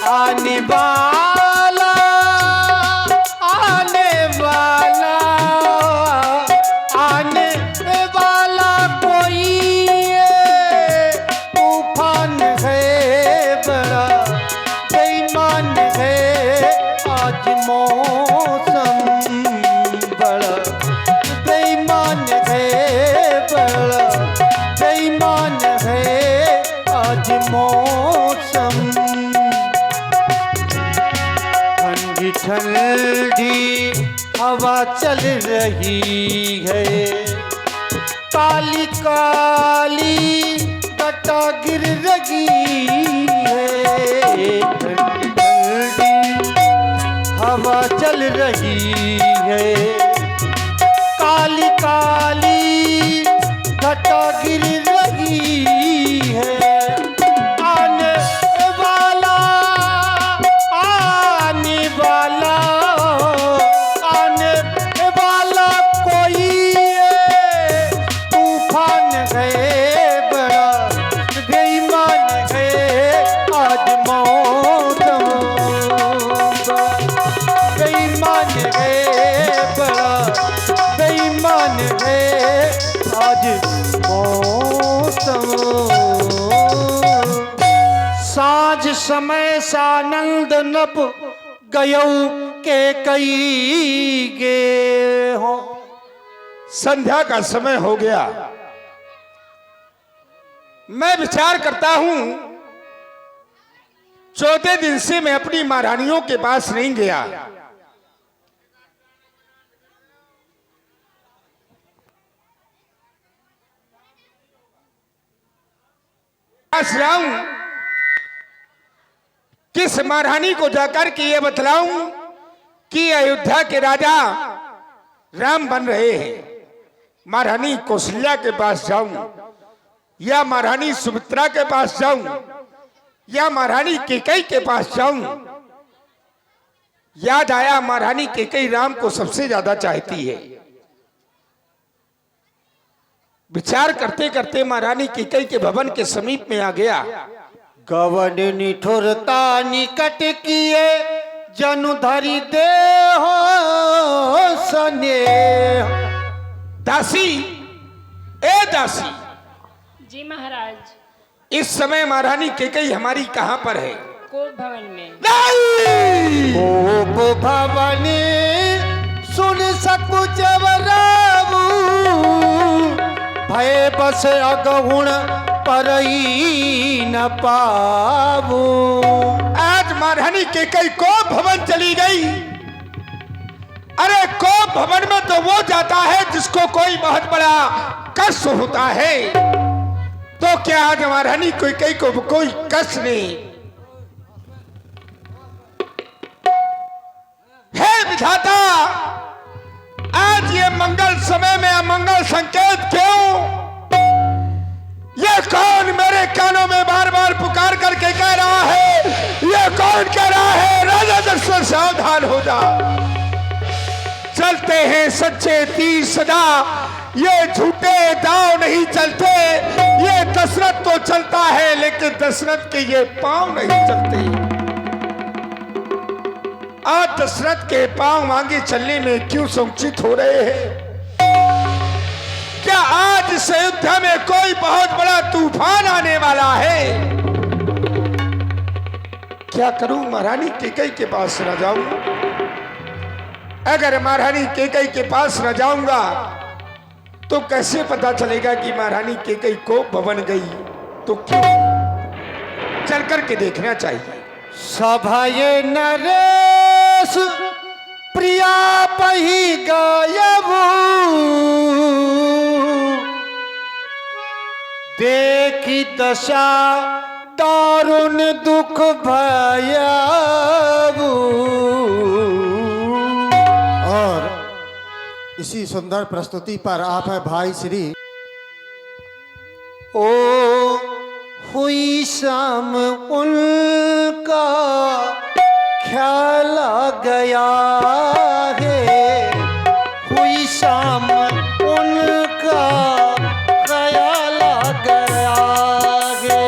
आने वाला आने वाला आने वाला कोई तूफान है बड़ा बेईमान है आज मौसम बड़ा बेईमान है बड़ा बेईमान है आज मौसम ठंडी ठंडी हवा चल रही है काली काली कटा गिर रही है ठंडी ठंडी हवा चल रही है काली काली घटा गिर रही है आने वाला आने वाला आने वाला कोई तूफान है बड़ा बेईमान है आज मौसम बेईमान है बड़ा बेईमान है आज मौसम साँझ समय सानंद नप गयऊ के कई गे हो संध्या का समय हो गया। मैं विचार करता हूं 14 दिन से मैं अपनी महारानियों के पास नहीं गया। पास जाऊं किस महारानी को जाकर के ये बतलाऊं कि अयोध्या के राजा राम बन रहे हैं। महारानी कौशल्या के पास जाऊं या महारानी सुमित्रा के पास जाऊं या महारानी कैकेयी के पास जाऊं। याद आया महारानी कैकेयी राम को सबसे ज्यादा चाहती है। विचार करते करते महारानी कैकेयी के भवन के समीप में आ गया। गवन निठुरता निकट किए जनु धरि दे हो सने दासी ए दासी। जी महाराज। इस समय महारानी कैकेयी हमारी कहां पर है? कोप भवन में। नहीं कोप भवन सुन सकु जवराबू भय बस अगहुण परई न पाबू। आज महारानी कैकेयी कोप भवन चली गई। अरे कोप भवन में तो वो जाता है जिसको कोई बहुत बड़ा कष्ट होता है। तो क्या आज महारानी कैकेयी को कोई कष्ट नहीं? हे विधाता, आज ये मंगल समय में अमंगल संकेत क्यों? ये कौन मेरे कानों में बार बार पुकार करके कह रहा है? ये कौन कह रहा है राजा दशरथ सावधान हो जा। चलते हैं सच्चे तीर सदा, ये झूठे दांव नहीं चलते। ये दशरथ तो चलता है लेकिन दशरथ के ये पांव नहीं चलते। आज दशरथ के पांव आगे चलने में क्यों संकुचित हो रहे हैं? क्या आज इस अयोध्या में कोई बहुत बड़ा तूफान आने वाला है? क्या करूं? महारानी कैकेयी के पास न जाऊं? अगर महारानी कैकेयी के पास न जाऊंगा तो कैसे पता चलेगा कि महारानी कैकेयी को भवन गई? तो क्यों चल करके देखना चाहिए। सभये नरेश प्रिया पही गायबू देखी दशा दारुण दुख भयाबू। और इसी सुंदर प्रस्तुति पर आप है भाई श्री ओ हुई शाम उनका ख्याल आ गया है। हुई शाम उनका ख्याल आ गया है।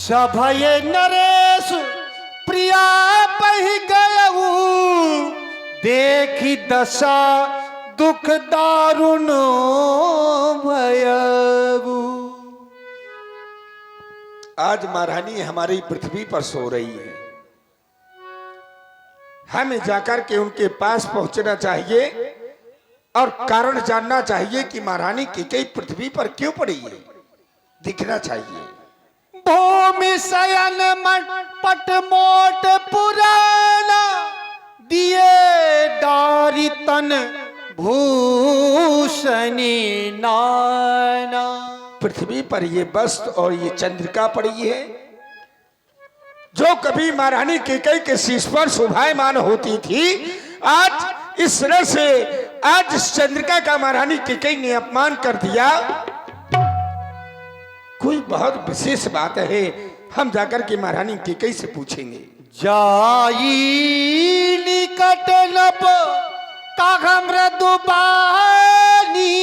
सभय नरेश प्रिया बहि गयऊ देखी दशा दुख दारुण भयऊ। आज महारानी हमारी पृथ्वी पर सो रही है, हमें जाकर के उनके पास पहुंचना चाहिए और कारण जानना चाहिए कि महारानी कैकेयी पृथ्वी पर क्यों पड़ी है, दिखना चाहिए। भूमि शयन पट मोट पुराना दिए डारी तन भूषणी नाना। पृथ्वी पर ये वस्त्र और ये चंद्रिका पड़ी है जो कभी महारानी कैकेयी के शीश पर शोभायमान होती थी। आज इस तरह से आज इस चंद्रिका का महारानी कैकेयी ने अपमान कर दिया। कोई बहुत विशेष बात है, हम जाकर के महारानी कैकेयी से पूछेंगे। जाई निकट लब काघ मृदु बानी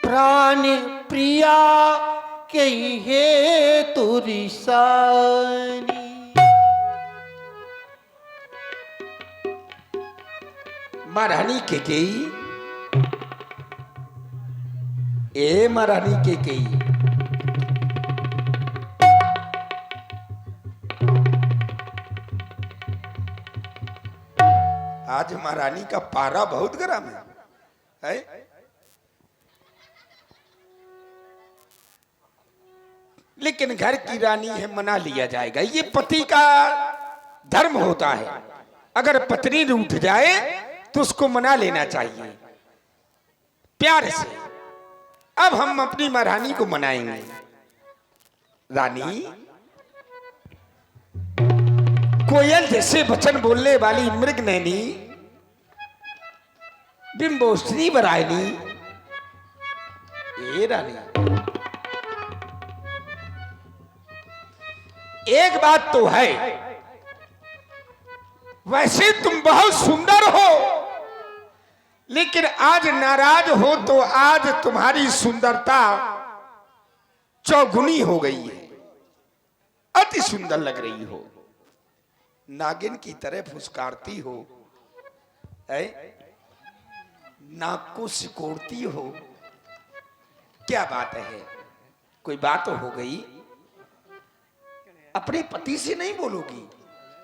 प्राण प्रिया के हे तुरिसानी। महारानी कैकेयी, ए महारानी कैकेयी, आज महारानी का पारा बहुत गर्म है? लेकिन घर की रानी है, मना लिया जाएगा। ये पति का धर्म होता है, अगर पत्नी रूठ जाए तो उसको मना लेना चाहिए प्यार से। अब हम अपनी महारानी को मनाएंगे। रानी, कोयल जैसे वचन बोलने वाली मृग नैनी बिंबोश्री बरायनी, ए रानी, एक बात तो है, वैसे तुम बहुत सुंदर हो, लेकिन आज नाराज हो तो आज तुम्हारी सुंदरता चौगुनी हो गई है। अति सुंदर लग रही हो, नागिन की तरह फुसकारती हो, नाक को सिकोड़ती हो। क्या बात है? कोई बात हो गई? अपने पति से नहीं बोलोगी?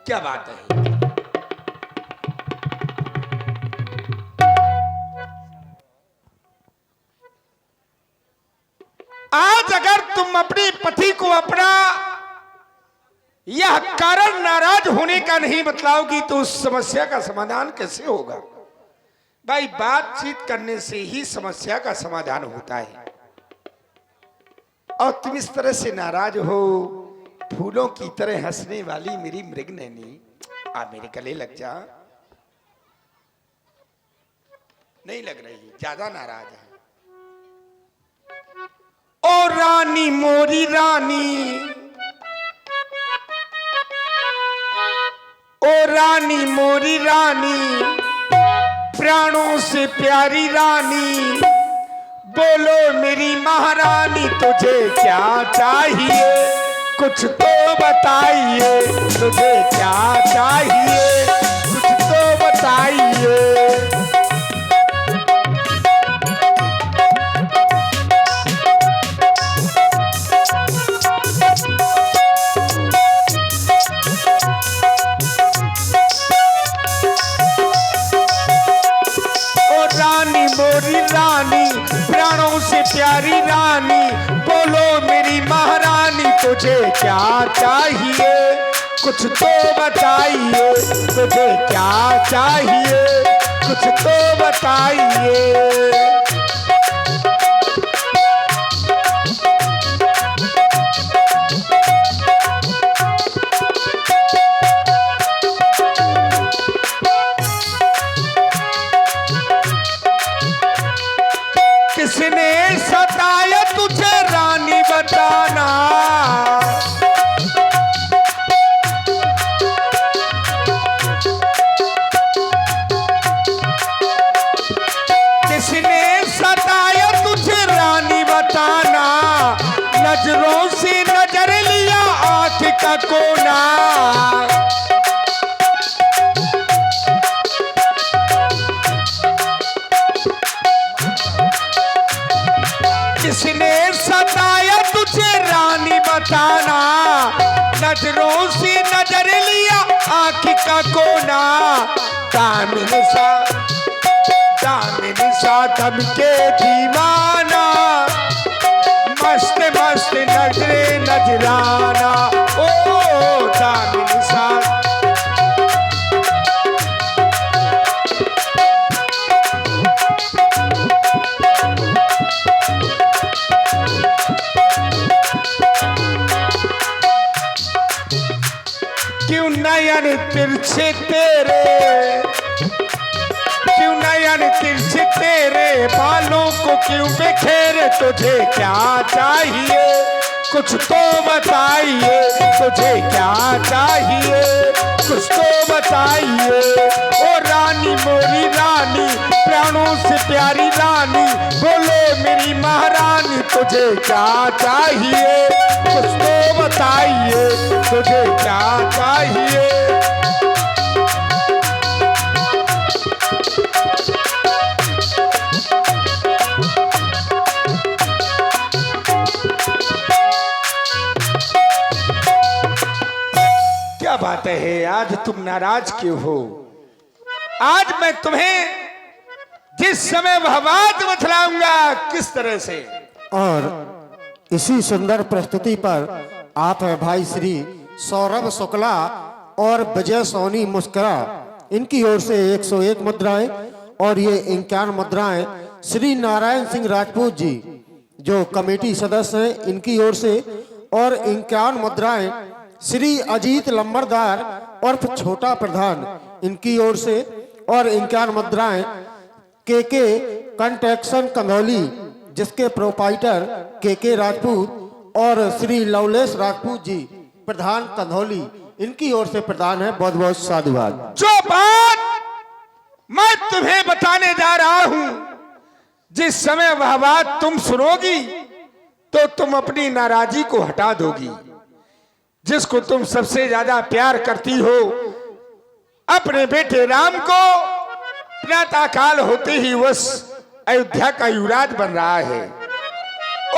क्या बात है? आज अगर तुम अपने पति को अपना यह कारण नाराज होने का नहीं बतलाओगी तो उस समस्या का समाधान कैसे होगा? भाई, बातचीत करने से ही समस्या का समाधान होता है। और तुम इस तरह से नाराज हो, फूलों की तरह हंसने वाली मेरी मृग नैनी, आ मेरे गले लग जा। नहीं लग रही, ज्यादा नाराज है। ओ रानी मोरी रानी, ओ रानी मोरी रानी, प्राणों से प्यारी रानी, बोलो मेरी महारानी तुझे क्या चाहिए, कुछ तो बताइए, तुझे क्या चाहिए, कुछ तो बताइए। मोरी रानी, प्राणों से प्यारी रानी, बोलो मेरी महारानी तुझे क्या चाहिए, कुछ तो बताइए, तुझे क्या चाहिए, कुछ तो बताइए। किसने सताया तुझे रानी बताना, किसने सताया तुझे रानी बताना, नजरों से नजर लिया किसने सताया तुझे रानी बताना, नजरों से नजर लिया आँख का कोना, दामिन सा दम के दीवाना, मस्त मस्त नजरे नजराना, ओ दामिन सा। क्यों नयन तिरछे तेरे, क्यों नयन तिरछे तेरे, बालों को क्यों बिखेरे, तुझे क्या चाहिए कुछ तो बताइए, तुझे क्या चाहिए कुछ तो बताइए, ओ रानी मोरी रानी, प्राणों से प्यारी रानी, बोलो मेरी महारानी, तुझे क्या चाहिए कुछ तो बताइए, तुझे क्या चाहिए। क्या बात है, आज तुम नाराज क्यों हो? आज मैं तुम्हें जिस समय वह बात बतलाऊंगा किस तरह से। और इसी सुंदर प्रस्तुति पर आप है भाई श्री सौरभ शुक्ला और विजय सोनी मुस्करा, इनकी ओर से 101 मुद्राएं और ये 51 मुद्राएं श्री नारायण सिंह राजपूत जी जो कमेटी सदस्य हैं इनकी ओर से, और 51 मुद्राएं श्री अजीत लंबरदार और छोटा प्रधान इनकी ओर से, और 51 मुद्राएं के कंस्ट्रक्शन कंधौली जिसके प्रोपाइटर के राजपूत और श्री लवलेश राजपूत जी प्रधान कंधौली, इनकी ओर से प्रदान है। बहुत बहुत साधुवाद। जो बात मैं तुम्हें बताने जा रहा हूं, जिस समय वह बात तुम सुनोगी तो तुम अपनी नाराजी को हटा दोगी। जिसको तुम सबसे ज्यादा प्यार करती हो, अपने बेटे राम को प्रातःकाल होते ही उस अयोध्या का युवराज बन रहा है,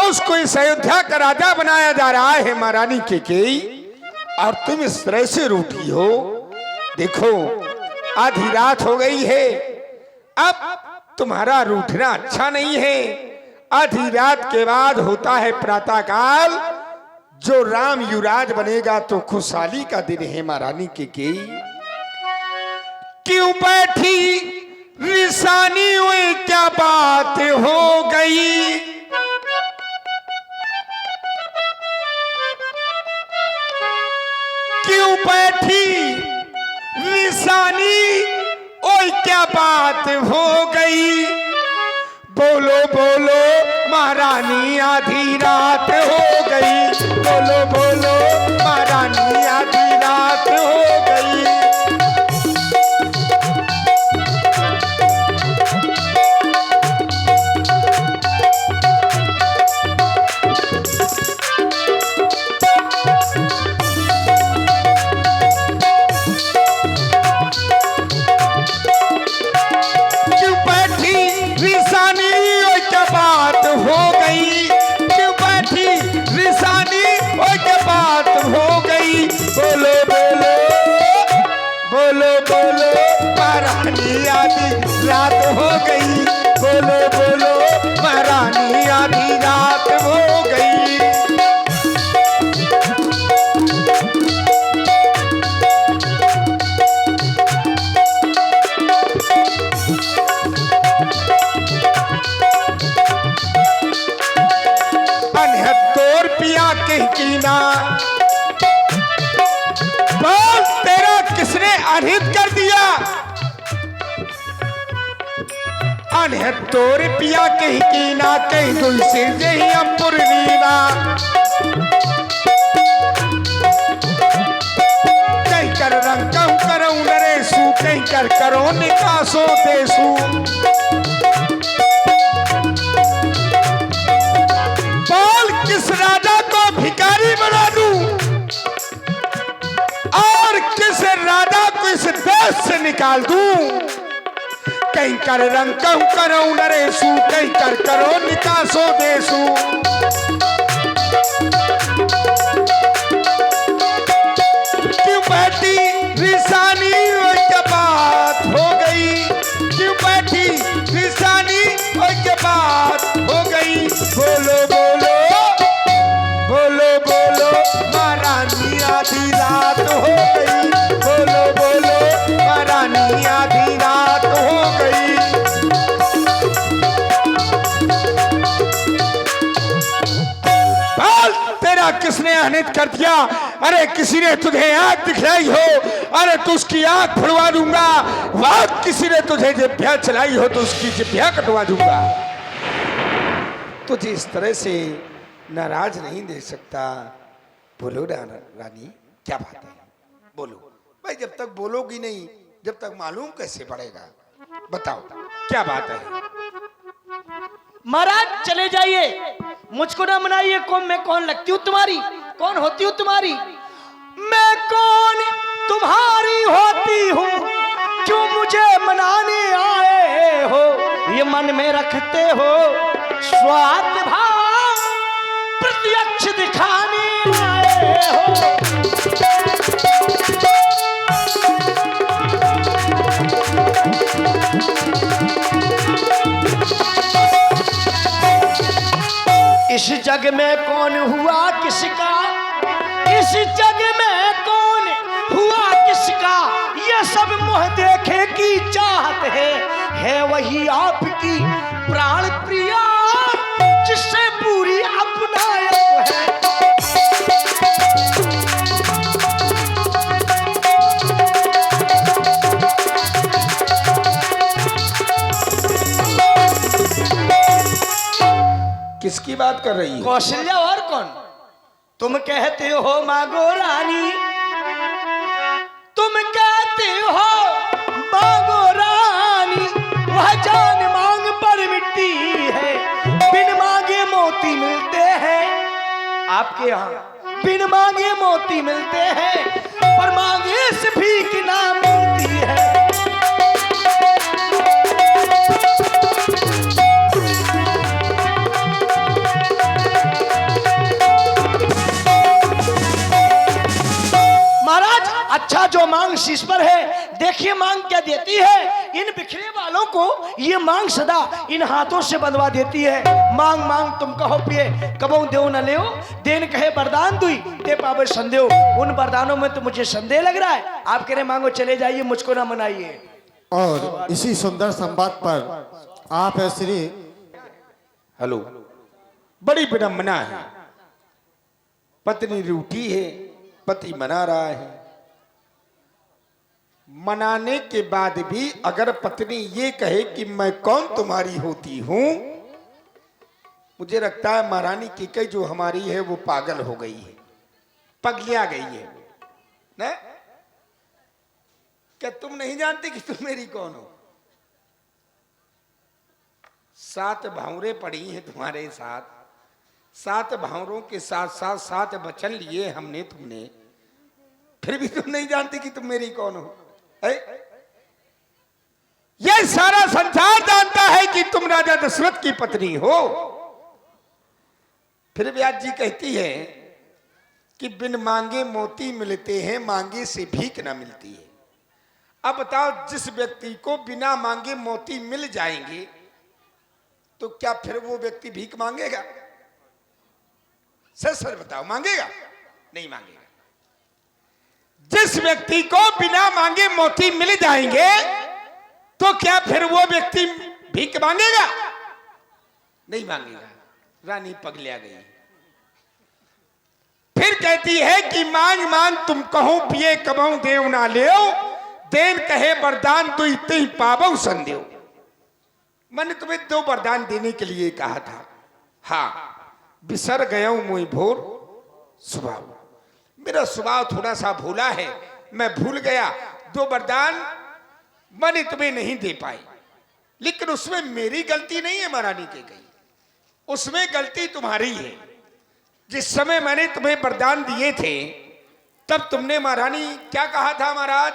उसको इस अयोध्या का राजा बनाया जा रहा है महारानी केकई, और तुम इस तरह से रूठी हो। देखो आधी रात हो गई है, अब तुम्हारा रूठना अच्छा नहीं है। आधी रात के बाद होता है प्रातःकाल, जो राम युवराज बनेगा तो खुशहाली का दिन है महारानी केकई। क्यों बैठी रिसानी हुई, क्या बात हो गई, क्यों बैठी रिसानी, ओए क्या बात हो गई, बोलो बोलो महारानी आधी रात हो गई, बोलो बोलो महारानी आधी रात हो गई। बोलो बोलो बोलो बोलो महारानी आधी रात हो गई, बोलो बोलो महारानी आधी रात हो गई। अनहत्तर पिया कहकीना, तेरा किसने अनहित कर दिया, अनहत्तर पिया कहीं कीना, कहीं दुल सिर जही अंपुर नीना, कहीं कर रंग कहूं करूं नरेशु, कहीं कर करो निकासो देशु। बोल किस राजा को भिखारी बना दूं, और किस राजा को इस देश से निकाल दूं। कहीं कर रंग कहूँ करो नरेशु कहीं कर करो निकासो देशु क्यों बैठी रिसानी और क्या बात हो गई क्यों बैठी रिसानी और क्या बात हो गई बोलो बोलो बोलो बोलो महारानी आधी रात हो गई बोलो बोलो महारानी आधी रात हो गई बाल तेरा किसने आहनित कर दिया अरे किसी ने तुझे आंख दिखलाई हो अरे तू उसकी आंख फुड़वा दूंगा वाह किसी ने तुझे जिभ्या चलाई हो तो उसकी जिभ्या कटवा दूंगा तुझे इस तरह से नाराज नहीं देख सकता बोलो रानी क्या बात है बोलो भाई जब तक बोलोगी नहीं जब तक मालूम कैसे पड़ेगा बताओ क्या बात है महाराज चले जाइए मुझको ना मनाइए कौन मैं कौन लगती हूँ तुम्हारी कौन होती हूँ तुम्हारी मैं कौन तुम्हारी होती हूँ क्यों मुझे मनाने आए हो ये मन में रखते हो स्वार्थ भाव प्रत्यक्ष दिखाने आए हो इस जग में कौन हुआ किसका इस जग में कौन हुआ किसका ये सब मुँह देखे की चाहत है वही आपकी प्राण प्रिया जिससे पूरी अपनायत है किसकी बात कर रही है कौशल्या और कौन तुम कहते हो मांगो रानी तुम कहते हो मांगो रानी वह जान मांग पर मिट्टी है बिन मांगे मोती मिलते हैं आपके यहाँ बिन मांगे मोती मिलते हैं पर मांगे से भीख ना मिलती है अच्छा जो मांग शीश पर है देखिए मांग क्या देती है इन बिखरे वालों को ये मांग सदा इन हाथों से बंधवा देती है मांग मांग तुम कहो पिए कबो देव न ले देन कहे वरदान दुई ते पावे संदेह उन वरदानों में तो मुझे संदेह लग रहा है आप कह रहे मांगो चले जाइए मुझको ना मनाइए और इसी सुंदर संवाद पर आप है श्री हेलो बड़ी विडंबना है पत्नी रूठी है पति मना रहा है मनाने के बाद भी अगर पत्नी ये कहे कि मैं कौन तुम्हारी होती हूं मुझे लगता है महारानी कैकेयी जो हमारी है वो पागल हो गई है पगलिया गई है ना क्या तुम नहीं जानती कि तुम मेरी कौन हो 7 भावरे पड़ी हैं तुम्हारे साथ 7 भावरों के साथ साथ 7 वचन लिए हमने तुमने फिर भी तुम नहीं जानती कि तुम मेरी कौन हो यह सारा संसार जानता है कि तुम राजा दशरथ की पत्नी हो फिर व्यास जी कहती है कि बिन मांगे मोती मिलते हैं मांगे से भीख ना मिलती है अब बताओ जिस व्यक्ति को बिना मांगे मोती मिल जाएंगे तो क्या फिर वो व्यक्ति भीख मांगेगा सच सच बताओ मांगेगा नहीं मांगेगा जिस व्यक्ति को बिना मांगे मोती मिल जाएंगे तो क्या फिर वो व्यक्ति भीख मांगेगा नहीं मांगेगा रानी पगलिया गई फिर कहती है कि मांग मांग तुम कहो पिए कबहू देव ना ले देन कहे वरदान तो इतने ही पाबो संदेव मैंने तुम्हें 2 वरदान देने के लिए कहा था हाँ बिसर गया हूं मुई भोर स्वभाव मेरा स्वभाव थोड़ा सा भूला है मैं भूल गया 2 वरदान मैंने तुम्हें नहीं दे पाई लेकिन उसमें मेरी गलती नहीं है महारानी के गई उसमें गलती तुम्हारी है जिस समय मैंने तुम्हें वरदान दिए थे तब तुमने महारानी क्या कहा था महाराज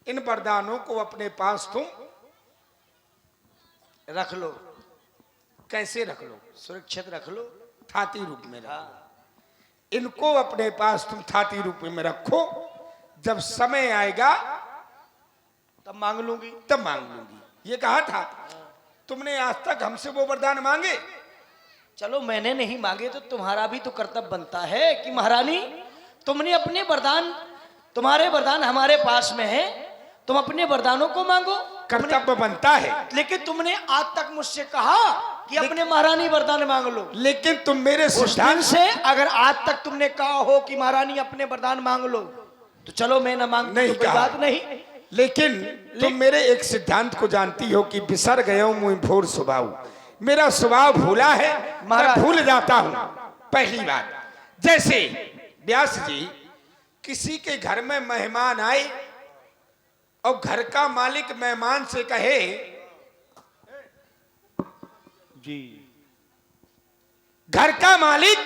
इन वरदानों को अपने पास तुम रख लो। कैसे रख लो? सुरक्षित रख लो। थाती रूप में रखो। इनको अपने पास तुम थाती रूप में रखो, जब समय आएगा तब मांग लूंगी। तब मांग लूंगी, ये कहा था। तुमने आज तक हमसे वो वरदान मांगे? चलो मैंने नहीं मांगे तो तुम्हारा भी तो कर्तव्य बनता है कि महारानी तुमने अपने वरदान, तुम्हारे वरदान हमारे पास में है, तुम अपने वरदानों को मांगो। कर्तव्य बनता है। लेकिन तुमने आज तक मुझसे कहा कि अपने महारानी वरदान मांग लो। लेकिन तुम मेरे उस दिन सिद्धांत से अगर आज तक तुमने कहा हो कि महारानी अपने वरदान मांग लो तो चलो मैं ना मांग नहीं तो कोई कहा। बात नहीं। लेकिन तुम मेरे एक सिद्धांत को जानती हो कि बिसर गया हूं मुझ भोर स्वभाव। मेरा स्वभाव भूला है, मैं भूल जाता हूं। पहली बात, जैसे व्यास जी किसी के घर में मेहमान आए और घर का मालिक मेहमान से कहे जी, घर का मालिक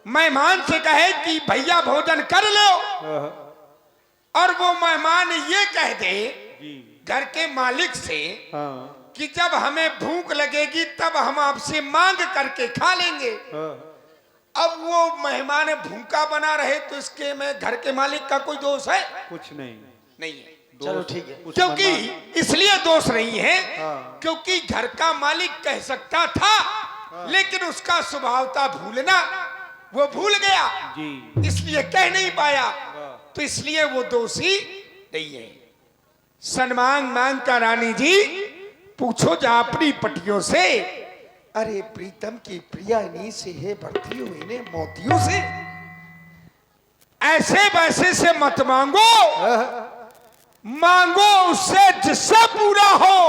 मेहमान से कहे कि भैया भोजन कर लो, और वो मेहमान ये कह दे जी, घर के मालिक से हाँ, कि जब हमें भूख लगेगी तब हम आपसे मांग करके खा लेंगे। हाँ, अब वो मेहमान भूखा बना रहे तो इसके में घर के मालिक का कोई दोष है? कुछ नहीं, नहीं है। चलो ठीक है। क्योंकि इसलिए दोष नहीं है हाँ। क्योंकि घर का मालिक कह सकता था, लेकिन उसका स्वभाव था भूलना, वो भूल गया, जी, इसलिए कह नहीं पाया, तो इसलिए वो दोषी नहीं है। सन्मांग मांग का रानी जी पूछो जा अपनी पटियों से, अरे प्रीतम की प्रिया इन्हीं से है, बढ़ती हुई इन्हें मोतियों से। ऐसे वैसे से मत मांगो, मांगो उससे जिससे पूरा हो,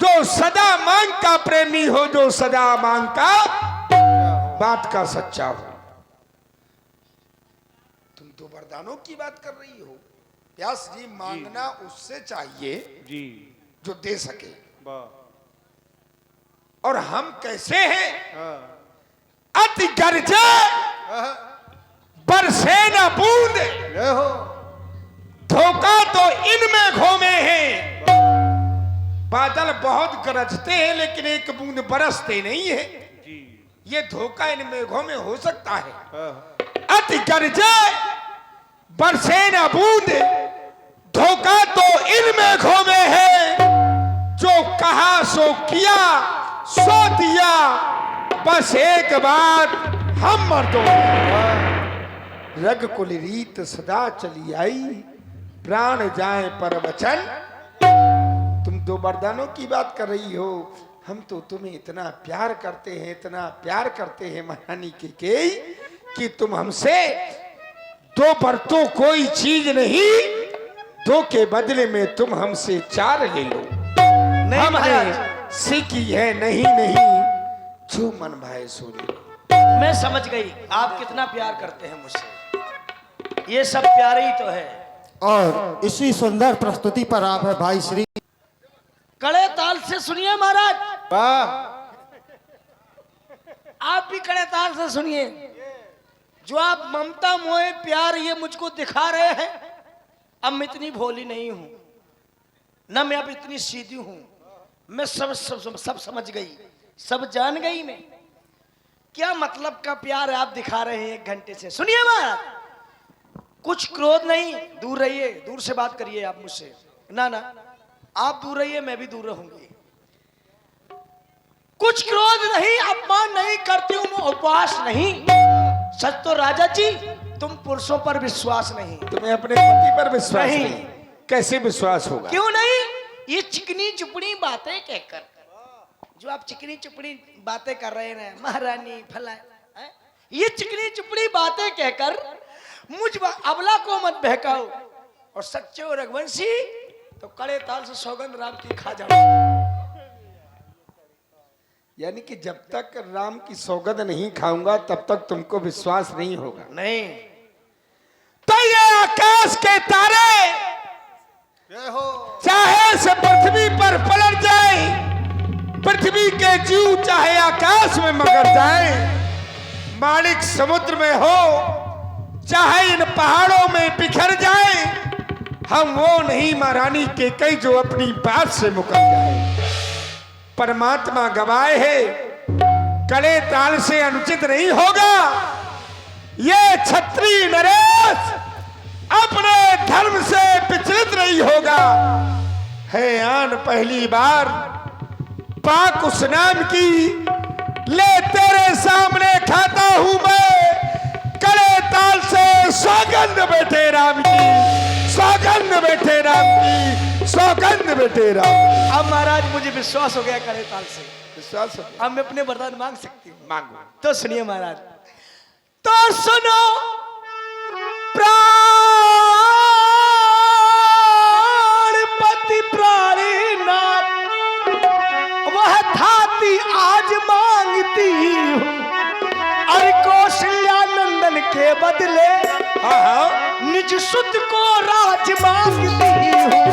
जो सदा मांग का प्रेमी हो, जो सदा मांग का बात का सच्चा हो। तुम दो वरदानों की बात कर रही हो। व्यास जी मांगना उससे चाहिए जी, जो दे सके, वाह, और हम कैसे हैं? हाँ, अति गर्जे बरसे न बूंद, धोखा तो इनमें घोमे हैं। बादल बहुत गरजते हैं लेकिन एक बूंद बरसते नहीं है, जी, ये धोखा इन मेघों में हो सकता है। हाँ, अति गर्जे बरसे न बूंद, धोखा तो इन मेघों में है। जो कहा सो किया, सो दिया, बस एक बात हम मर्दों में। रग कुल रीत सदा चली आई, प्राण जाए पर वचन। तुम दो वरदानों की बात कर रही हो, हम तो तुम्हें इतना प्यार करते हैं, इतना प्यार करते हैं महारानी के कि तुम हमसे दो बरतों कोई चीज नहीं, दो के बदले में तुम हमसे चार ले लो। नहीं महाराज, हमने सीखी है नहीं नहीं, जो मन भाए सो ले लो। मैं समझ गई आप कितना प्यार करते हैं मुझसे, ये सब प्यार ही तो है। और इसी सुंदर प्रस्तुति पर आप है भाई श्री कड़े ताल से सुनिए महाराज, वाह, आप भी कड़े ताल से सुनिए। जो आप ममता मोह प्यार ये मुझको दिखा रहे हैं, अब मैं इतनी भोली नहीं हूं, न मैं अब इतनी सीधी हूं। मैं सब समझ गई, सब जान गई। मैं क्या मतलब का प्यार आप दिखा रहे हैं 1 घंटे से। सुनिए महाराज, कुछ क्रोध नहीं, दूर रहिए, दूर से बात करिए आप मुझसे। ना ना, आप दूर रहिए, मैं भी दूर रहूंगी। कुछ क्रोध नहीं, अपमान नहीं करती हूं मैं, उपवास नहीं। सच तो राजा जी तुम पुरुषों पर विश्वास नहीं। तुम्हें अपने पति पर विश्वास नहीं। नहीं, कैसे विश्वास होगा? क्यों नहीं? ये चिकनी चुपड़ी बातें कहकर, जो आप चिकनी चुपड़ी बातें कर रहे हैं ना महारानी फला, ये चिकनी चुपड़ी बातें कहकर मुझ अबला को मत बहकाओ। और सच्चे हो रघुवंशी तो कड़े ताल से सौगंध राम की खा जाओ। यानी कि जब तक राम की सौगंध नहीं खाऊंगा तब तक तुमको विश्वास नहीं होगा। नहीं तो ये आकाश के तारे चाहे से पृथ्वी पर पलट जाए, पृथ्वी के जीव चाहे आकाश में मगर जाए, माणिक समुद्र में हो चाहे इन पहाड़ों में बिखर जाए, हम वो नहीं महारानी के कई जो अपनी बात से मुकर जाए। परमात्मा गवाए है, कड़े ताल से अनुचित नहीं होगा। ये क्षत्रिय नरेश अपने धर्म से विचलित नहीं होगा। है आन पहली बार पाक उस नाम की, ले तेरे सामने खाता हूं मैं कड़े ताल से। सौगंध बेटे राम की, सौगंध बेटे राम की, सौगंध बेटे राम। अब महाराज मुझे विश्वास हो गया कड़े ताल से, विश्वास हो गया? अब मैं अपने वरदान मांग सकती हूँ। मांगो। तो सुनिए महाराज, तो सुनो प्राणपति प्राणीनाथ, वह थाती आज मांगती हूँ, और कौशल्या नंदन के बदले हाँ हाँ, निज सुत को राज मांगती हूँ।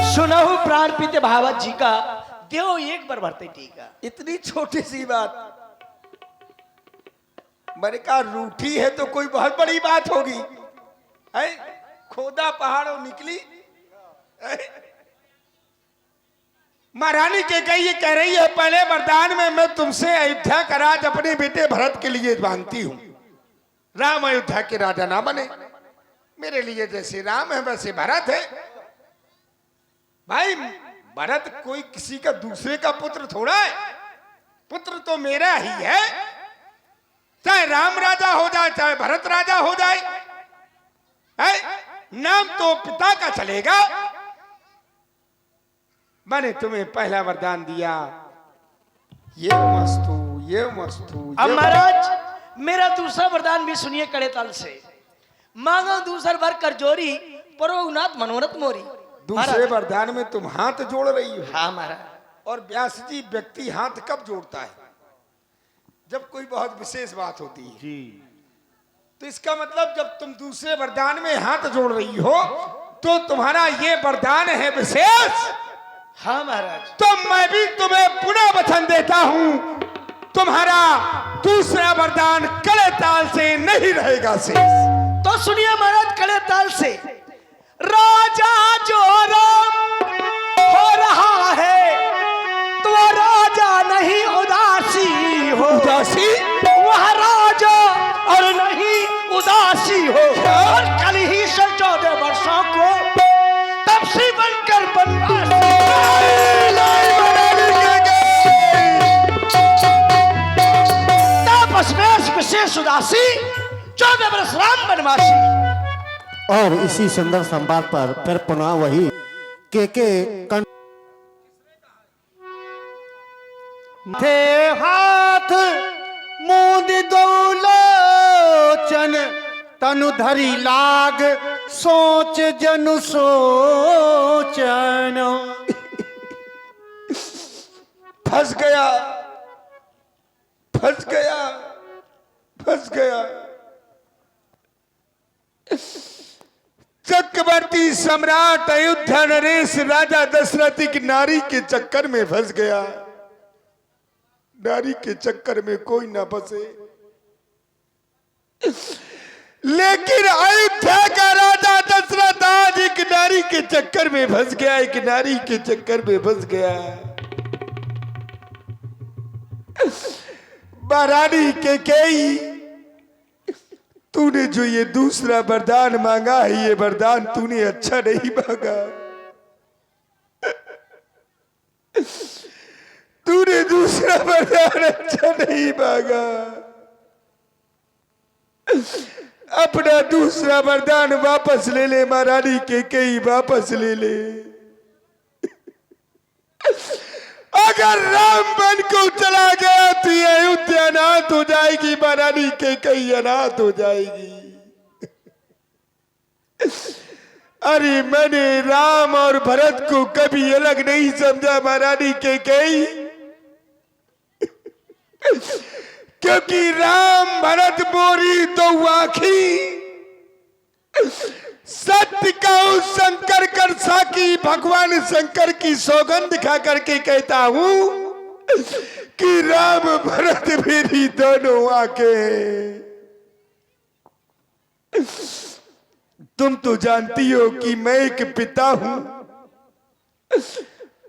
सुनहु प्राण पीते भावत जी का, देव एक बार भरते टीका। इतनी छोटी सी बात। मैंने कहा रूठी है तो कोई बहुत बड़ी बात होगी, है? खोदा पहाड़ों निकली। महारानी के कही ये कह रही है, पहले वरदान में मैं तुमसे अयोध्या का राज अपने बेटे भरत के लिए मांगती हूं। राम अयोध्या के राजा ना बने, मेरे लिए जैसे राम है वैसे भरत है। भाई भरत कोई किसी का दूसरे का पुत्र थोड़ा है, पुत्र तो मेरा ही है। चाहे राम राजा हो जाए चाहे भरत राजा हो जाए, है? नाम तो पिता का चलेगा। मैंने तुम्हें पहला वरदान दिया, ये मस्तु, ये मस्तु। अब महाराज मेरा दूसरा वरदान भी सुनिए कड़े ताल से। मांगो दूसर वर कर जोरी, परोनाथ मनोरथ मोरी। दूसरे वरदान में तुम हाथ जोड़ रही हो। हाँ महाराज। और व्यास जी, व्यक्ति हाथ कब जोड़ता है? जब कोई बहुत विशेष बात होती है। जी। तो इसका मतलब जब तुम दूसरे वरदान में हाथ जोड़ रही हो तो तुम्हारा ये वरदान है विशेष। हाँ महाराज। तो मैं भी तुम्हें पुनः वचन देता हूं, तुम्हारा दूसरा वरदान कड़े ताल से नहीं रहेगा शेष। तो सुनिए महाराज कड़े ताल से, राजा जो राम हो रहा है तो वह राजा नहीं उदासी हो। उदासी? वह राजा और नहीं उदासी हो। और कल ही से 14 वर्षों को तब से बनकर बनवासी। तापस में विशेष उदासी, 14 वर्ष राम बनवासी। और इसी सुंदर संवाद पर फिर पुनः वही के थे हाथ मूंद दौलोचन, तनु धरी लाग सोच जनु सोचन। फंस गया, फंस गया, फंस गया। चक्रवर्ती सम्राट अयोध्या नरेश राजा दशरथ की नारी के चक्कर में फंस गया। नारी के चक्कर में कोई ना फंसे, लेकिन अयोध्या का राजा दशरथ आज एक नारी के चक्कर में फंस गया, एक नारी के चक्कर में फंस गया। महारानी कैकेयी, तूने जो ये दूसरा वरदान मांगा है, ये वरदान तूने अच्छा नहीं मांगा। तूने दूसरा वरदान अच्छा नहीं मांगा। अपना दूसरा वरदान वापस ले ले महारानी कैकेयी, वापस ले ले। अगर राम बन को चला गया तो ये अयोध्या अनाथ हो जाएगी, महारानी कैकेयी अनाथ हो जाएगी। अरे मैंने राम और भरत को कभी अलग नहीं समझा महारानी कैकेयी, क्योंकि राम भरत मोरी दो आँखी, सत्य कहूं शंकर कर साकी, भगवान शंकर की सौगंध खा करके कहता हूं कि राम भरत मेरी दोनों आके। तुम तो जानती हो कि मैं एक पिता हूं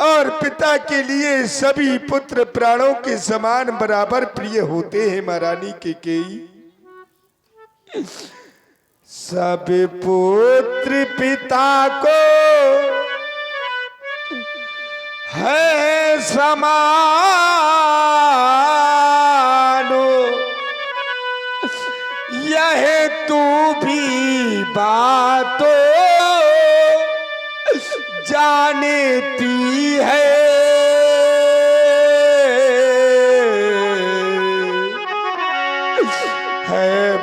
और पिता के लिए सभी पुत्र प्राणों के समान बराबर प्रिय होते हैं महारानी केकई। सब पुत्र पिता को है समानो, यह तू भी बातों जानती है।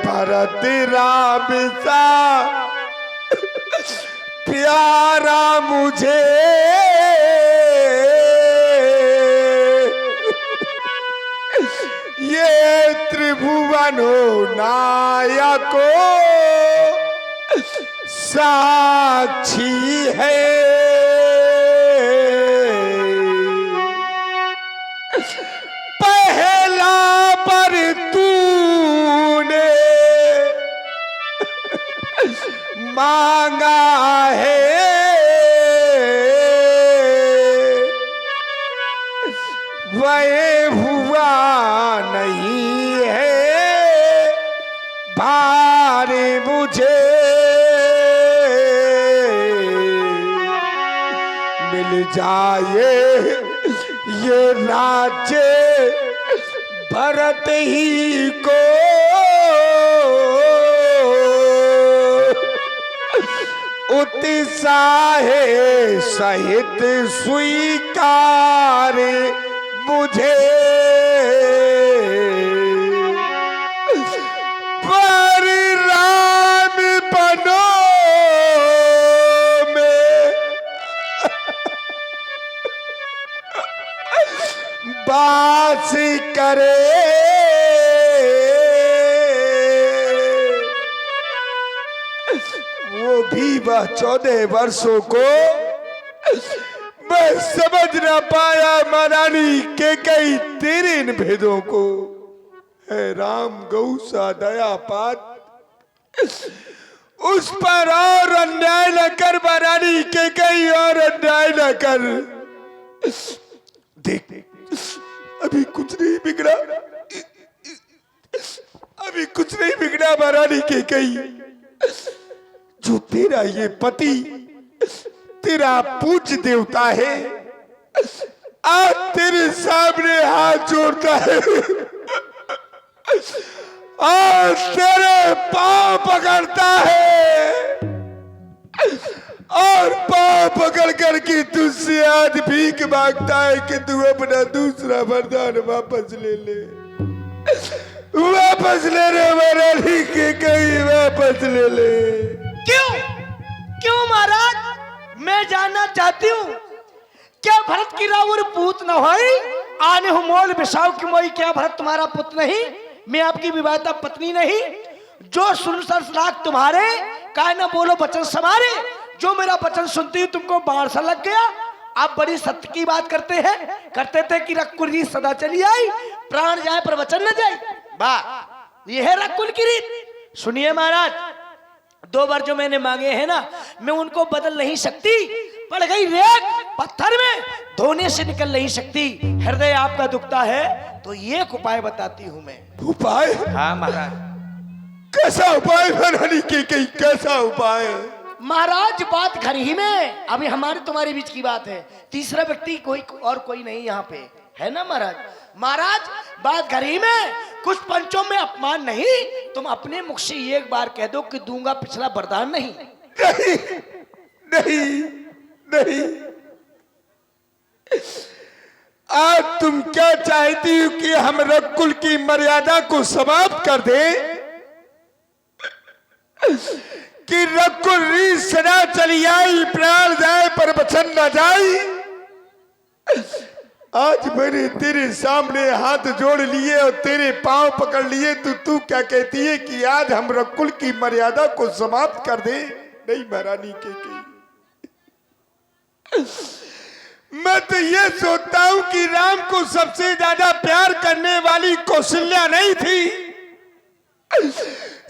भरत राम सा प्यारा मुझे ये त्रिभुवनो नायको साक्षी है। पहला पर तूने मांगा है, वह हुआ नहीं है भार मुझे। मिल जाए ये राज्य भरत ही को, उत्साहे सहित स्वीकार मुझे। पर राम बनो में बास करे, वो भी वह 14 वर्षों को मैं समझ ना पाया महारानी केकई तेरे इन भेदों को। है राम गौ सा दया पात, उस पर और अन्याय न कर महारानी केकई, और अन्याय न कर। देख अभी कुछ नहीं बिगड़ा, अभी कुछ नहीं बिगड़ा महारानी केकई। जो तेरा ये पति तेरा पूज्य देवता है आज तेरे सामने हाथ जोड़ता है और तेरे पांव पकड़ता है और पांव पकड़ करके तुझसे आज भीख मांगता है कि तू अपना दूसरा वरदान वापस ले ले। वापस ले रे महारानी केकई, वापस ले ले। क्यों क्यों महाराज? मैं जानना चाहती हूँ, क्या भरत की रावण पूत न होई? आने हो मोल बिसाव की मोई, क्या भरत तुम्हारा पुत्र नहीं? मैं आपकी विवाहिता पत्नी नहीं? जो सुन सरसलाक तुम्हारे, काय न बोलो वचन समारे। जो मेरा वचन सुनती हूँ तुमको बाढ़ सा लग गया। आप बड़ी सत्य की बात करते हैं, करते थे कि रकुल रीत सदा चली आई, प्राण जाए पर वचन न जाए। वाह, यह है रकुल की रीत। सुनिए महाराज, 2 बार जो मैंने मांगे हैं ना, मैं उनको बदल नहीं सकती। पड़ गई रेत पत्थर में, धोने से निकल नहीं सकती। हृदय आपका दुखता है तो एक उपाय बताती हूँ मैं। उपाय? हाँ महाराज। कैसा उपाय महारानी केकई, कैसा उपाय? महाराज बात घर ही में, अभी हमारे तुम्हारे बीच की बात है। तीसरा व्यक्ति कोई और कोई नहीं यहाँ पे है ना महाराज। महाराज बात घर ही में, कुछ पंचों में अपमान नहीं। तुम अपने मुख से एक बार कह दो कि दूंगा पिछला वरदान नहीं। नहीं नहीं नहीं। आज तुम क्या चाहती हो कि हम रकुल की मर्यादा को समाप्त कर दें? कि रकुल रीत सदा चली आई, प्राण जाए पर वचन न जाए। आज मैंने तेरे सामने हाथ जोड़ लिए और तेरे पांव पकड़ लिए, तो तू क्या कहती है कि आज हम रकुल की मर्यादा को समाप्त कर दे? नहीं महारानी केकई, मैं तो ये सोचता हूं कि राम को सबसे ज्यादा प्यार करने वाली कौशल्या नहीं थी,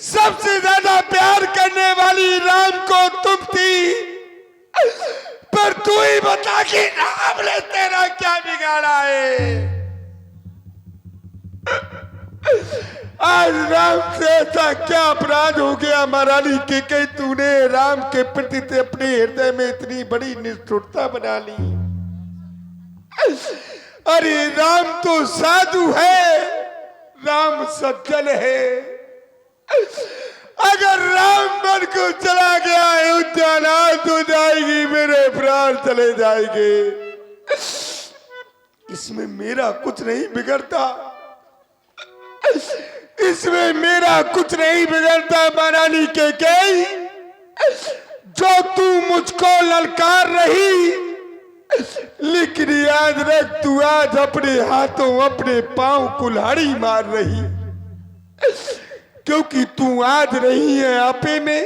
सबसे ज्यादा प्यार करने वाली राम को तुम थी। पर तू ही बता कि राम ने तेरा क्या बिगाड़ा है। आज राम से ऐसा क्या अपराध हो गया महारानी कि कहीं तूने राम के प्रति अपने हृदय में इतनी बड़ी निष्ठुरता बना ली। अरे राम तो साधु है, राम सज्जन है। अगर राम मन को चला गया अयोध्या नाश हो जाएगी, मेरे प्राण चले जाएंगे। इसमें मेरा कुछ नहीं बिगड़ता, इसमें मेरा कुछ नहीं बिगड़ता महारानी के कई। जो तू मुझको ललकार रही, लेकिन याद रख तू आज अपने हाथों अपने पांव कुल्हाड़ी मार रही, क्योंकि तू आज रही है आपे में।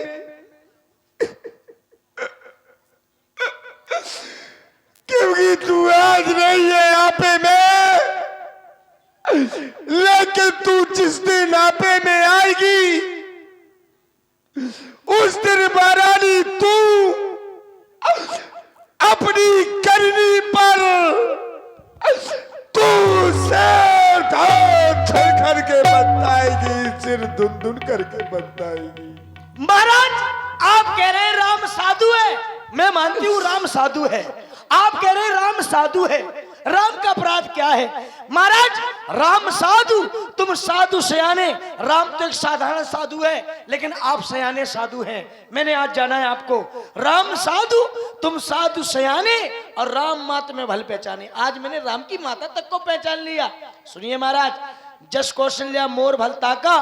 क्योंकि तू आज रही है आपे में, लेकिन तू जिस दिन आपे में आएगी, उस दिन महारानी तू अपनी करनी पर तू सिर धड़ के बताएगी, सिर धुन करके बताएगी। महाराज आप कह रहे हैं राम साधु है, मैं मानती हूँ राम साधु है। आप कह रहे हैं राम साधु है, राम का अपराध क्या है? महाराज राम साधु, तुम साधु सयाने। राम तो एक साधारण साधु है, लेकिन आप सयाने साधु हैं। मैंने आज जाना है आपको, राम साधु, तुम साधु सयाने, और राम माता में भल पहचाने। आज मैंने राम की माता तक को पहचान लिया। सुनिए महाराज, जस कौशल्या मोर भल ताका,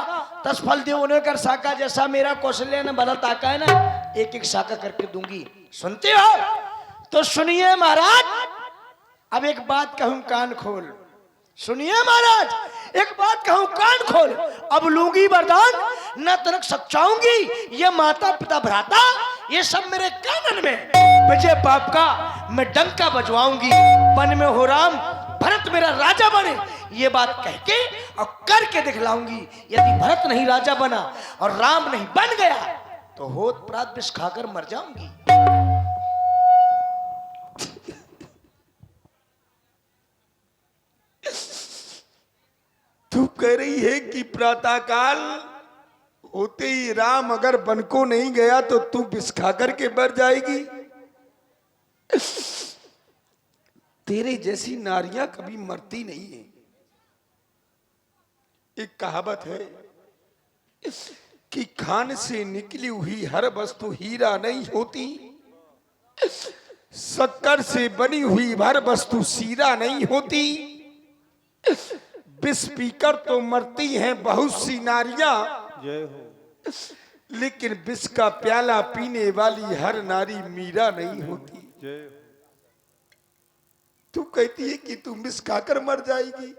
तस फल देव उन्हें कर साका। जैसा मेरा कौशल्या ने भला ताका है ना, एक एक साका करके दूंगी। सुनते हो? तो सुनिए महाराज, अब एक बात कहूं कान खोल। सुनिए महाराज, एक बात कहूं कान खोल। अब लूंगी वरदान, न तनक सच्चाऊंगी। ये माता पिता भ्राता, ये सब मेरे कानन में। विजय पाप का मैं डंका बजवाऊंगी। वन में हो राम, भरत मेरा राजा बने, ये बात कह के और करके दिखलाऊंगी। यदि भरत नहीं राजा बना और राम नहीं बन गया, तो होत प्रात विष खाकर मर जाऊंगी। तू कह रही है कि प्रातःकाल होते ही राम अगर वन को नहीं गया तो तू विष खाकर के मर जाएगी। तेरे जैसी नारियां कभी मरती नहीं है। एक कहावत है कि खान से निकली हुई हर वस्तु हीरा नहीं होती, शक्कर से बनी हुई हर वस्तु सीरा नहीं होती। विष पीकर तो मरती हैं बहुत सी नारियां, लेकिन विष का प्याला पीने वाली हर नारी मीरा नहीं होती। तू कहती है कि तू विष खाकर मर जाएगी।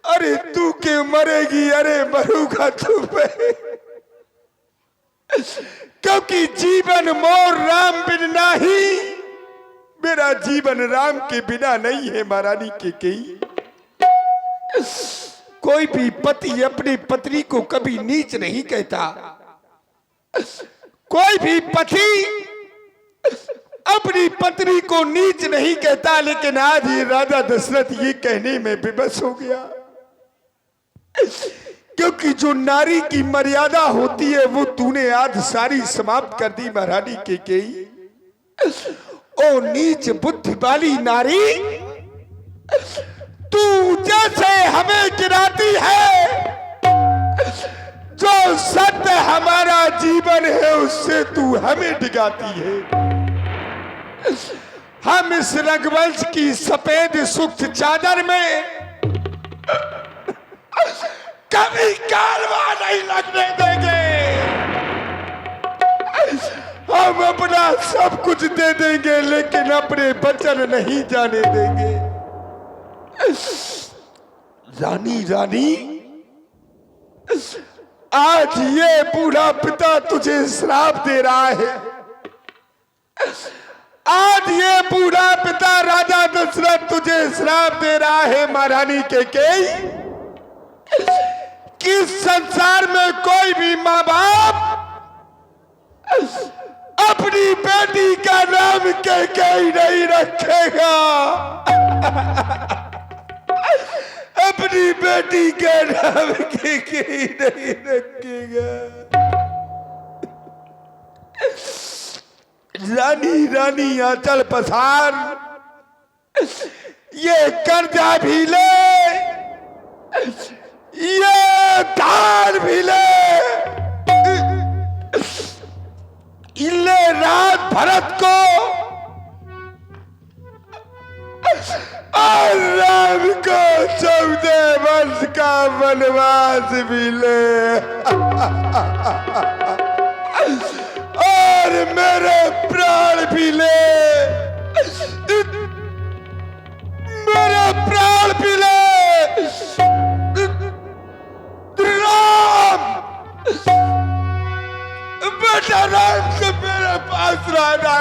अरे तू क्यों मरेगी? अरे मरूंगा तू पे, क्योंकि जीवन मोर राम बिन नहीं। मेरा जीवन राम के बिना नहीं है महारानी के कई। कोई भी पति अपनी पत्नी को कभी नीच नहीं कहता, कोई भी पति अपनी पत्नी को नीच नहीं कहता। लेकिन आज ये राजा दशरथ ये कहने में विवश हो गया, क्योंकि जो नारी की मर्यादा होती है वो तूने आज सारी समाप्त कर दी महारानी के कई। ओ नीच बुद्धि वाली नारी, तू जैसे हमें गिराती है, जो सत्य हमारा जीवन है उससे तू हमें डिगाती है। हम इस रघुवंश की सफेद सुख चादर में कभी कालवा नहीं लगने देंगे। हम अपना सब कुछ दे देंगे, लेकिन अपने वचन नहीं जाने देंगे। रानी रानी, आज ये बूढ़ा पिता तुझे श्राप दे रहा है। आज ये बूढ़ा पिता राजा दशरथ तुझे श्राप दे रहा है महारानी कैकेयी कि संसार में कोई भी माँ बाप अपनी बेटी का नाम कैकेयी नहीं रखेगा। अपनी बेटी का नाम कैकेयी नहीं रखेगा। रानी रानी आंचल पसार, ये कर्जा भी ले, ये धार भी ले रात भरत को और राम को 14 वर्ष का वनवास भी ले और मेरे प्राण भी ले, मेरे प्राण भी ले। राम बेटा राम से मेरे पास रहना।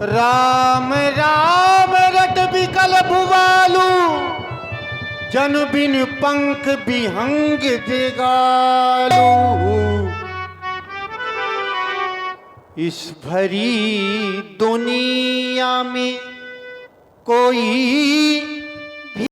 राम राम रट बिकल भुवालू, जन बिन पंख बिहंग दिगालू। इस भरी दुनिया में कोई